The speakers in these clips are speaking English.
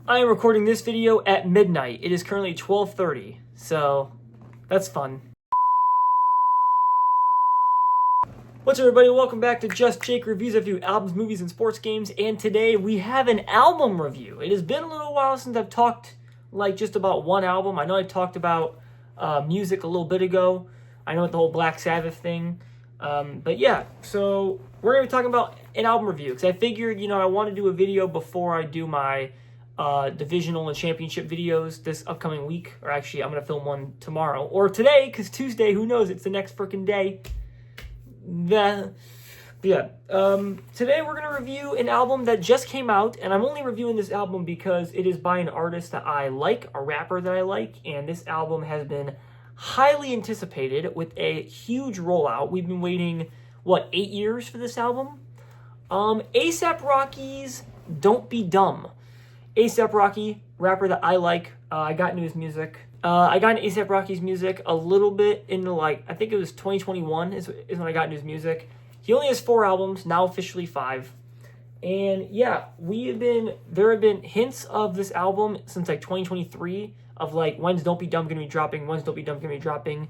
I am recording this video at midnight. It is currently 12:30, so that's fun. What's up, everybody? Welcome back to Just Jake Reviews. I review albums, movies, and sports games, and today we have an album review. It has been a little while since I've talked just about one album. I know I talked about music a little bit ago. I know with the whole Black Sabbath thing. But yeah, so we're going to be talking about an album review because I figured, I want to do a video before I do my divisional and championship videos this upcoming week. Or actually, I'm going to film one tomorrow or today because Tuesday, who knows, it's the next freaking day. Today we're going to review an album that just came out, and I'm only reviewing this album because it is by an artist that I like, a rapper that I like, and this album has been highly anticipated with a huge rollout. We've been waiting, 8 years for this album? A$AP Rocky's Don't Be Dumb. A$AP Rocky, rapper that I like. I got into his music. I got into A$AP Rocky's music a little bit into I think it was 2021 is when I got into his music. He only has 4 albums, now officially 5. And yeah, there have been hints of this album since 2023 of when's Don't Be Dumb gonna be dropping, when's Don't Be Dumb gonna be dropping.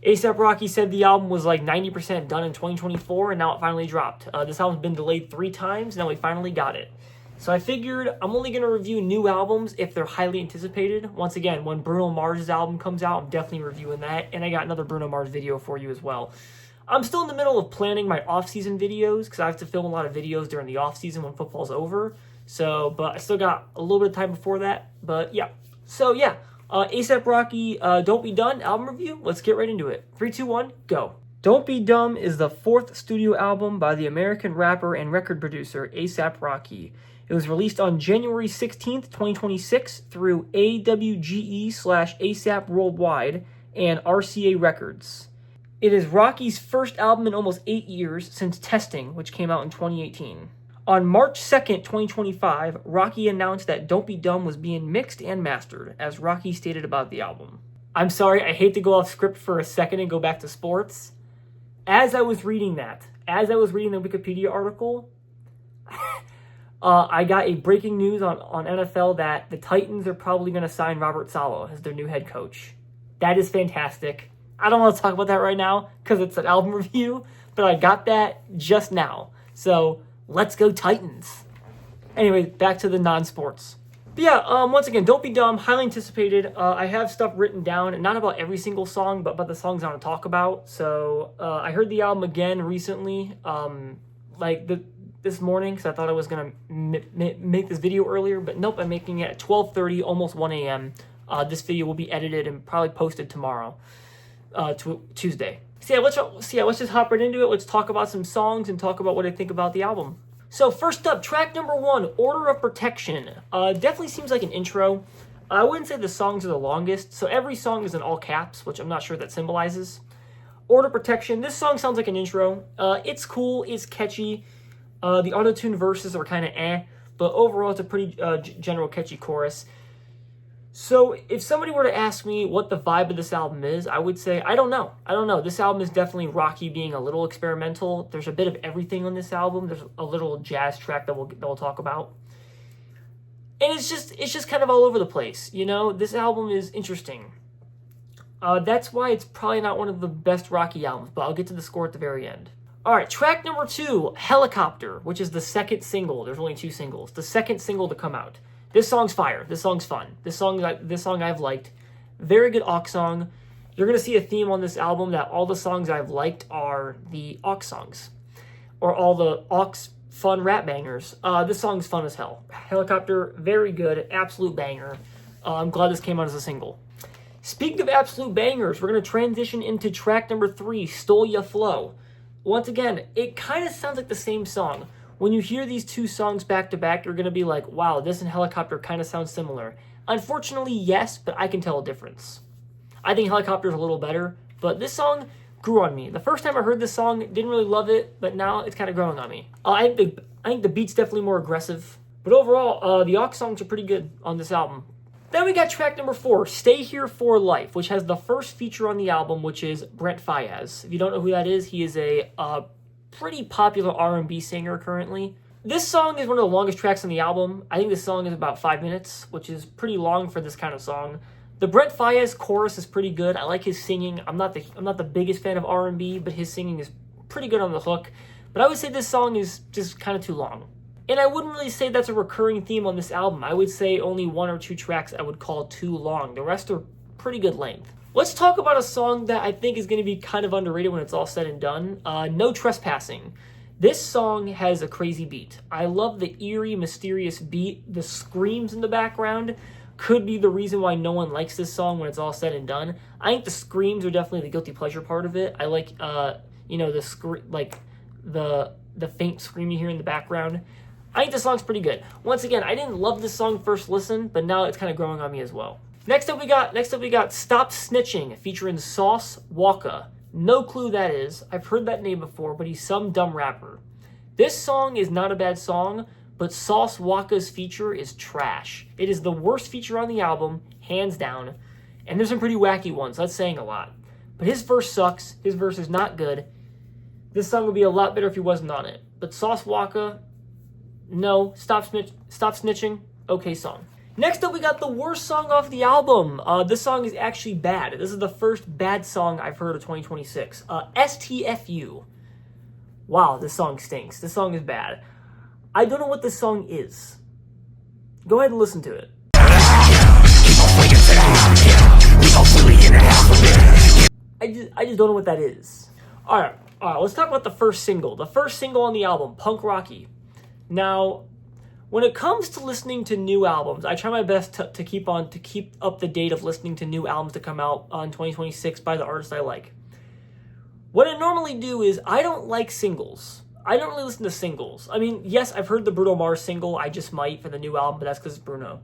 A$AP Rocky said the album was 90% done in 2024 and now it finally dropped. This album's been delayed 3 times, now we finally got it. So I figured I'm only going to review new albums if they're highly anticipated. Once again, when Bruno Mars' album comes out, I'm definitely reviewing that. And I got another Bruno Mars video for you as well. I'm still in the middle of planning my off-season videos because I have to film a lot of videos during the off-season when football's over. But I still got a little bit of time before that. But yeah. So yeah, A$AP Rocky, Don't Be Done album review. Let's get right into it. 3, 2, 1, go. Don't Be Dumb is the 4th studio album by the American rapper and record producer A$AP Rocky. It was released on January 16th, 2026 through AWGE/ASAP Worldwide and RCA Records. It is Rocky's first album in almost 8 years since Testing, which came out in 2018. On March 2nd, 2025, Rocky announced that Don't Be Dumb was being mixed and mastered, as Rocky stated about the album. I'm sorry, I hate to go off script for a second and go back to sports. As I was reading the Wikipedia article, I got a breaking news on NFL that the Titans are probably going to sign Robert Saleh as their new head coach. That is fantastic. I don't want to talk about that right now because it's an album review, but I got that just now. So let's go Titans. Anyway, back to the non-sports. But yeah, once again, Don't Be Dumb, highly anticipated. I have stuff written down, not about every single song, but about the songs I want to talk about. So I heard the album again recently, this morning, because I thought I was going to make this video earlier, but nope, I'm making it at 12:30, almost 1 a.m. This video will be edited and probably posted tomorrow, Tuesday. So yeah, let's just hop right into it. Let's talk about some songs and talk about what I think about the album. So first up, track number 1, Order of Protection. Definitely seems like an intro. I wouldn't say the songs are the longest, so every song is in all caps, which I'm not sure what that symbolizes. Order of Protection, this song sounds like an intro. It's cool, it's catchy. The auto-tune verses are kind of but overall it's a pretty general catchy chorus. So if somebody were to ask me what the vibe of this album is, I would say, I don't know. This album is definitely Rocky being a little experimental. There's a bit of everything on this album. There's a little jazz track that we'll talk about. And it's just kind of all over the place. This album is interesting. That's why it's probably not one of the best Rocky albums, but I'll get to the score at the very end. All right, track number 2, Helicopter, which is the second single. There's only 2 singles. The second single to come out. This song's fire. This song's fun. This song I've liked. Very good aux song. You're going to see a theme on this album that all the songs I've liked are the aux songs. Or all the aux fun rap bangers. This song's fun as hell. Helicopter, very good. Absolute banger. I'm glad this came out as a single. Speaking of absolute bangers, we're going to transition into track number 3, Stole Ya Flow. Once again, it kind of sounds like the same song. When you hear these 2 songs back to back, you're going to be like, wow, this and Helicopter kind of sound similar. Unfortunately, yes, but I can tell a difference. I think Helicopter is a little better, but this song grew on me. The first time I heard this song, didn't really love it, but now it's kind of growing on me. I think the beat's definitely more aggressive, but overall, the aux songs are pretty good on this album. Then we got track number 4, Stay Here for Life, which has the first feature on the album, which is Brent Faiyaz. If you don't know who that is, he is a pretty popular R&B singer currently. This song is one of the longest tracks on the album. I think this song is about 5 minutes, which is pretty long for this kind of song. The Brent Faiyaz chorus is pretty good. I like his singing. I'm not the biggest fan of R&B, but his singing is pretty good on the hook. But I would say this song is just kind of too long. And I wouldn't really say that's a recurring theme on this album. I would say only 1 or 2 tracks I would call too long. The rest are pretty good length. Let's talk about a song that I think is going to be kind of underrated when it's all said and done. No Trespassing. This song has a crazy beat. I love the eerie, mysterious beat. The screams in the background could be the reason why no one likes this song when it's all said and done. I think the screams are definitely the guilty pleasure part of it. I like, the faint scream you hear in the background. I think this song's pretty good. Once again, I didn't love this song first listen, but now it's kind of growing on me as well. Next up we got Stop Snitching featuring Sauce Walka. No clue who that is. I've heard that name before, but he's some dumb rapper. This song is not a bad song, but Sauce Walka's feature is trash. It is the worst feature on the album, hands down, and there's some pretty wacky ones. That's saying a lot. But his verse sucks. His verse is not good. This song would be a lot better if he wasn't on it. But Sauce Walka, no. Stop Snitching, okay song. Next up, we got the worst song off the album. This song is actually bad. This is the first bad song I've heard of 2026. STFU. Wow, this song stinks. This song is bad. I don't know what this song is. Go ahead and listen to it. I just don't know what that is. Alright, let's talk about the first single. The first single on the album, Punk Rocky. Now, when it comes to listening to new albums, I try my best to keep up the date of listening to new albums that come out on 2026 by the artists I like. What I normally do is I don't like singles. I don't really listen to singles. I mean, yes, I've heard the Bruno Mars single, I Just Might, for the new album, but that's because it's Bruno.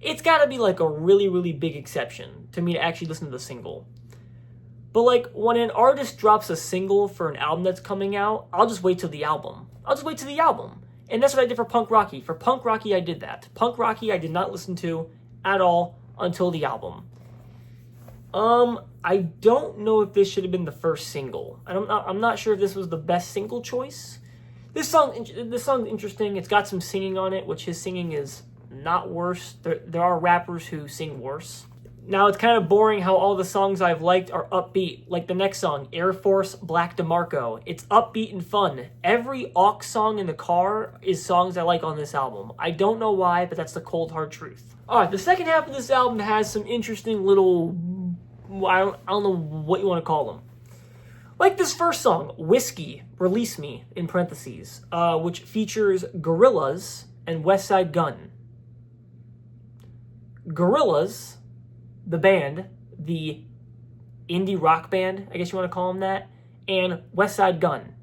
It's gotta be like a really, really big exception to me to actually listen to the single. But like, when an artist drops a single for an album that's coming out, I'll just wait till the album. And that's what I did for Punk Rocky. For Punk Rocky, I did that. Punk Rocky, I did not listen to at all until the album. I don't know if this should have been the first single. I'm not sure if this was the best single choice. This song's interesting. It's got some singing on it, which his singing is not worse. There are rappers who sing worse. Now, it's kind of boring how all the songs I've liked are upbeat, like the next song, Air Force Black DeMarco. It's upbeat and fun. Every aux song in the car is songs I like on this album. I don't know why, but that's the cold, hard truth. Alright, the second half of this album has some interesting little, I don't know what you want to call them. Like this first song, Whiskey, Release Me, in parentheses, which features Gorillaz and Westside Gunn. Gorillaz, the band, the indie rock band, I guess you want to call them that, and Westside Gunn.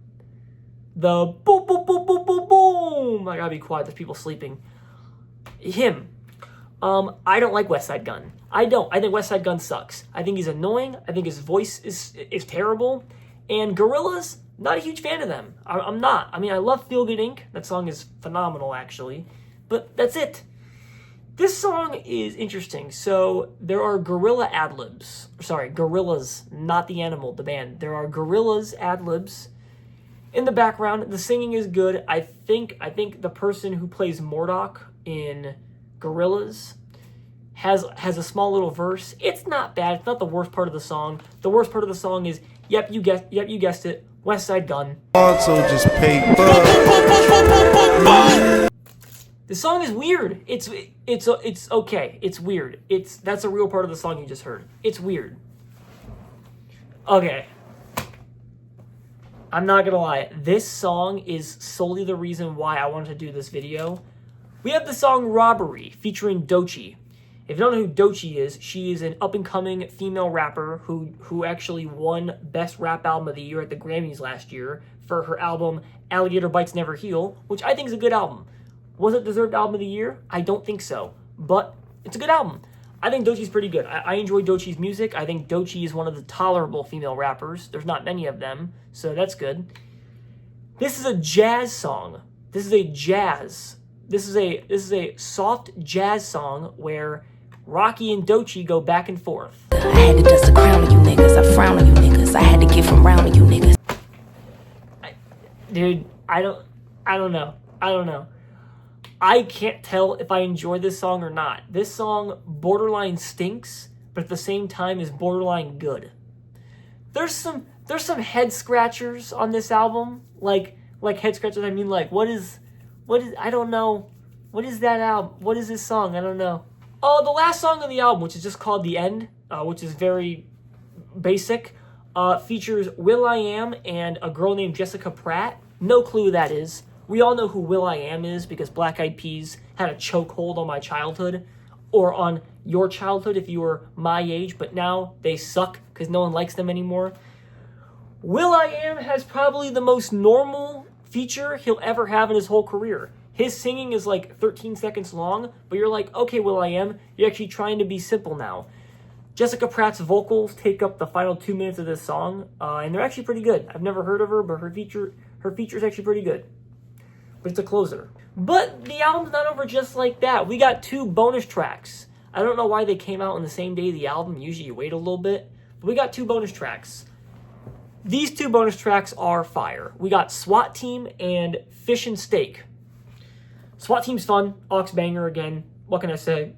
The boom, boom, boom, boom, boom, boom. I gotta be quiet, there's people sleeping. Him. I don't like Westside Gunn. I think Westside Gunn sucks. I think he's annoying. I think his voice is terrible. And Gorillaz, not a huge fan of them. I'm not. I mean, I love Feel Good Inc. That song is phenomenal, actually. But that's it. This song is interesting. So there are Gorillaz ad-libs. Sorry, Gorillaz, not the animal, the band. There are Gorillaz ad-libs in the background. The singing is good. I think the person who plays Murdoch in Gorillaz has a small little verse. It's not bad. It's not the worst part of the song. The worst part of the song is, yep, you guessed it, Westside Gunn. Also just paper. The song is weird. It's okay. It's weird. That's a real part of the song you just heard. It's weird. Okay. I'm not gonna lie. This song is solely the reason why I wanted to do this video. We have the song Robbery featuring Doechii. If you don't know who Doechii is, she is an up-and-coming female rapper who actually won Best Rap Album of the Year at the Grammys last year for her album Alligator Bites Never Heal, which I think is a good album. Was it deserved album of the year? I don't think so, but it's a good album. I think Doechii's pretty good. I enjoy Doechii's music. I think Doechii is one of the tolerable female rappers. There's not many of them, so that's good. This is a jazz song. This is a soft jazz song where Rocky and Doechii go back and forth. I had to dust a crown on you niggas. I frown on you niggas. I had to get from round on you niggas. Dude, I don't know. I don't know. I can't tell if I enjoy this song or not. This song borderline stinks, but at the same time is borderline good. There's some head scratchers on this album. Like head scratchers, I mean, like, what is, I don't know. What is that album? What is this song? I don't know. Oh, the last song on the album, which is just called The End, which is very basic, features will.i.am and a girl named Jessica Pratt. No clue who that is. We all know who will.i.am is because Black Eyed Peas had a chokehold on my childhood, or on your childhood if you were my age, but now they suck because no one likes them anymore. will.i.am has probably the most normal feature he'll ever have in his whole career. His singing is like 13 seconds long, but you're like, okay, will.i.am, you're actually trying to be simple now. Jessica Pratt's vocals take up the final 2 minutes of this song, and they're actually pretty good. I've never heard of her, but her feature is actually pretty good. But it's a closer. But the album's not over just like that. We got 2 bonus tracks. I don't know why they came out on the same day of the album. Usually you wait a little bit. But we got 2 bonus tracks. These 2 bonus tracks are fire. We got SWAT Team and Fish and Steak. SWAT Team's fun. Aux banger again. What can I say?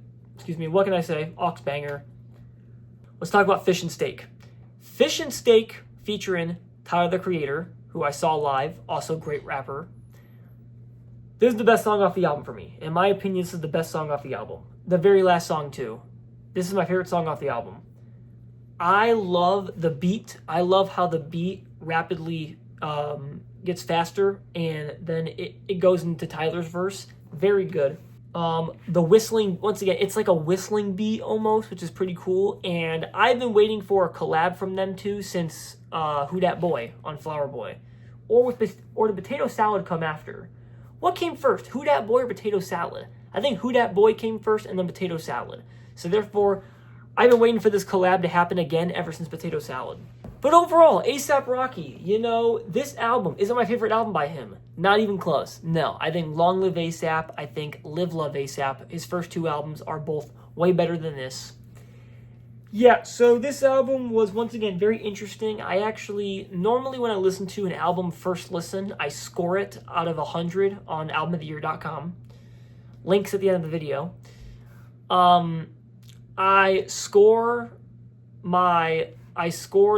Aux banger. Let's talk about Fish and Steak. Fish and Steak featuring Tyler, the Creator, who I saw live, also great rapper. This is the best song off the album for me. In my opinion, this is the best song off the album. The very last song, too. This is my favorite song off the album. I love the beat. I love how the beat rapidly gets faster, and then it goes into Tyler's verse. Very good. The whistling, once again, it's like a whistling beat almost, which is pretty cool. And I've been waiting for a collab from them too since Who Dat Boy on Flower Boy, or the Potato Salad come after. What came first, Who Dat Boy or Potato Salad? I think Who Dat Boy came first and then Potato Salad. So therefore, I've been waiting for this collab to happen again ever since Potato Salad. But overall, A$AP Rocky, this album isn't my favorite album by him. Not even close. No, I think Long Live A$AP, I think Live Love A$AP, his first 2 albums are both way better than this. Yeah, so this album was once again very interesting. I actually, normally when I listen to an album first listen, I score it out of 100 on albumoftheyear.com. Links at the end of the video. I score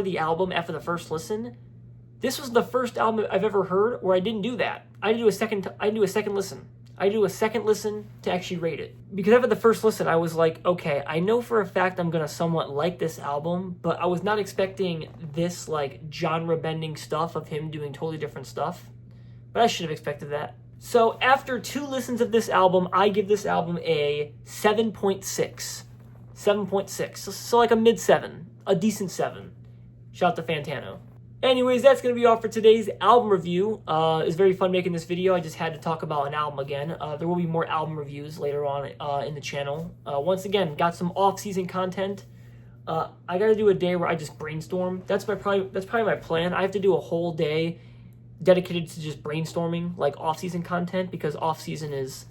the album after the first listen. This was the first album I've ever heard where I didn't do that. I do a second listen. I do a second listen to actually rate it. Because after the first listen, I was like, okay, I know for a fact I'm gonna somewhat like this album, but I was not expecting this like genre-bending stuff of him doing totally different stuff. But I should have expected that. So after 2 listens of this album, I give this album a 7.6. 7.6. So like a mid-7. A decent 7. Shout out to Fantano. Anyways, that's going to be all for today's album review. It was very fun making this video. I just had to talk about an album again. There will be more album reviews later on in the channel. Once again, got some off-season content. I got to do a day where I just brainstorm. That's probably my plan. I have to do a whole day dedicated to just brainstorming, like off-season content, because off-season is,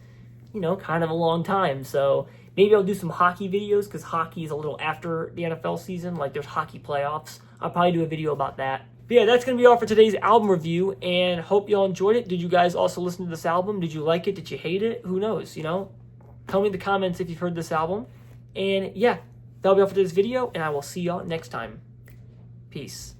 kind of a long time. So maybe I'll do some hockey videos, because hockey is a little after the NFL season. Like, there's hockey playoffs. I'll probably do a video about that. But yeah, that's going to be all for today's album review, and hope y'all enjoyed it. Did you guys also listen to this album? Did you like it? Did you hate it? Who knows, Tell me in the comments if you've heard this album. And yeah, that'll be all for today's video, and I will see y'all next time. Peace.